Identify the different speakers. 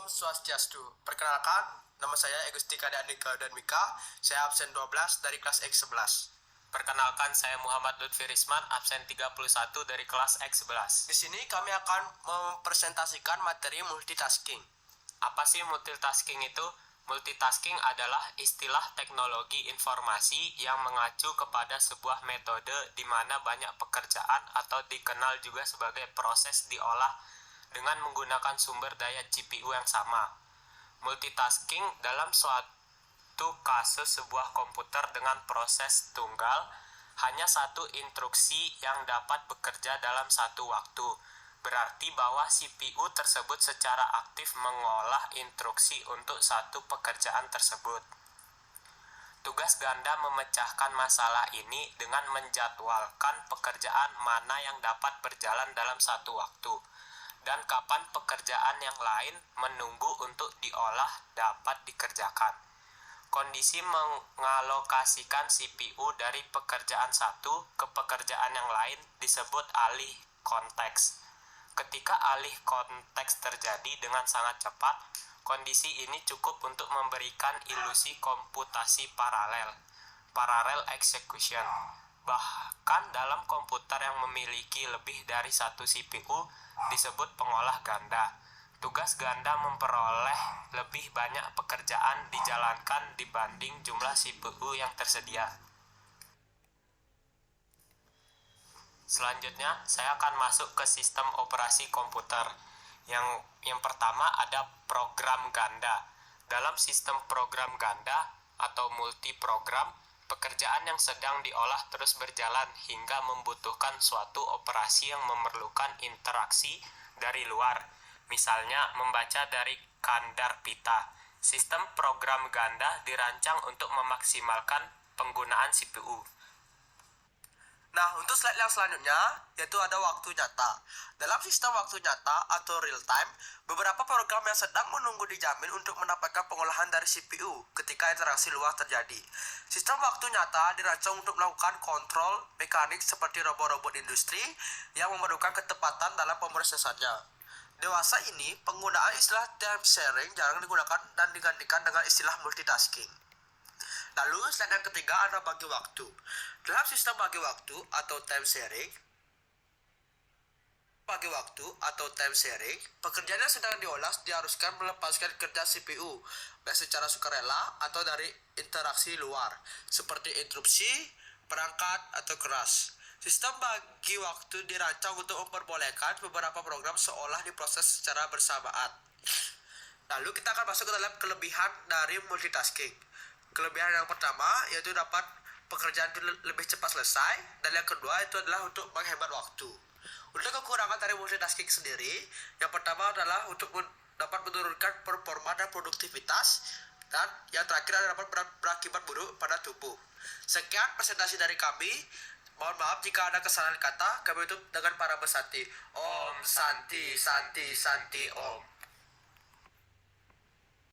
Speaker 1: Swastiastu. Perkenalkan, nama saya Egustika Andika dan Mika. Saya absen 12 dari kelas X11.
Speaker 2: Perkenalkan, saya Muhammad Lutfi Risman, absen 31 dari kelas X11.
Speaker 1: Di sini kami akan mempresentasikan materi multitasking.
Speaker 2: Apa sih multitasking itu? Multitasking adalah istilah teknologi informasi yang mengacu kepada sebuah metode di mana banyak pekerjaan atau dikenal juga sebagai proses diolah dengan menggunakan sumber daya GPU yang sama. Multitasking dalam suatu kasus sebuah komputer dengan proses tunggal, hanya satu instruksi yang dapat bekerja dalam satu waktu. Berarti bahwa CPU tersebut secara aktif mengolah instruksi untuk satu pekerjaan tersebut. Tugas ganda memecahkan masalah ini dengan menjadwalkan pekerjaan mana yang dapat berjalan dalam satu waktu, dan kapan pekerjaan yang lain menunggu untuk diolah dapat dikerjakan. Kondisi mengalokasikan CPU dari pekerjaan satu ke pekerjaan yang lain disebut alih konteks. Ketika alih konteks terjadi dengan sangat cepat, kondisi ini cukup untuk memberikan ilusi komputasi parallel execution. Bahkan dalam komputer yang memiliki lebih dari satu CPU disebut pengolah ganda. Tugas ganda memperoleh lebih banyak pekerjaan dijalankan dibanding jumlah CPU yang tersedia. Selanjutnya, saya akan masuk ke sistem operasi komputer. Yang pertama ada program ganda. Dalam sistem program ganda atau multiprogram, pekerjaan yang sedang diolah terus berjalan hingga membutuhkan suatu operasi yang memerlukan interaksi dari luar. Misalnya, membaca dari kandar pita. Sistem program ganda dirancang untuk memaksimalkan penggunaan CPU.
Speaker 1: Nah, untuk slide yang selanjutnya, yaitu ada waktu nyata. Dalam sistem waktu nyata atau real time, beberapa program yang sedang menunggu dijamin untuk mendapatkan pengolahan dari CPU ketika interaksi luar terjadi. Sistem waktu nyata dirancang untuk melakukan kontrol mekanik seperti robot-robot industri yang memerlukan ketepatan dalam pemrosesannya. Dewasa ini, penggunaan istilah time sharing jarang digunakan dan digantikan dengan istilah multitasking. Lalu, slide yang ketiga ada bagi waktu. Dalam sistem bagi waktu atau time sharing, pekerjaan yang sedang diolah diharuskan melepaskan kerja CPU, baik secara sukarela atau dari interaksi luar, seperti interupsi, perangkat, atau keras. Sistem bagi waktu dirancang untuk memperbolehkan beberapa program seolah diproses secara bersamaan. Lalu kita akan masuk ke dalam kelebihan dari multitasking. Kelebihan yang pertama yaitu dapat pekerjaan itu lebih cepat selesai, dan yang kedua itu adalah untuk menghemat waktu. Untuk kekurangan dari multitasking sendiri, yang pertama adalah untuk dapat menurunkan performa dan produktivitas, dan yang terakhir adalah dapat berakibat buruk pada tubuh. Sekian presentasi dari kami. Mohon maaf jika ada kesalahan kata. Kami tutup dengan para bersati. Om Santi Santi Santi Om.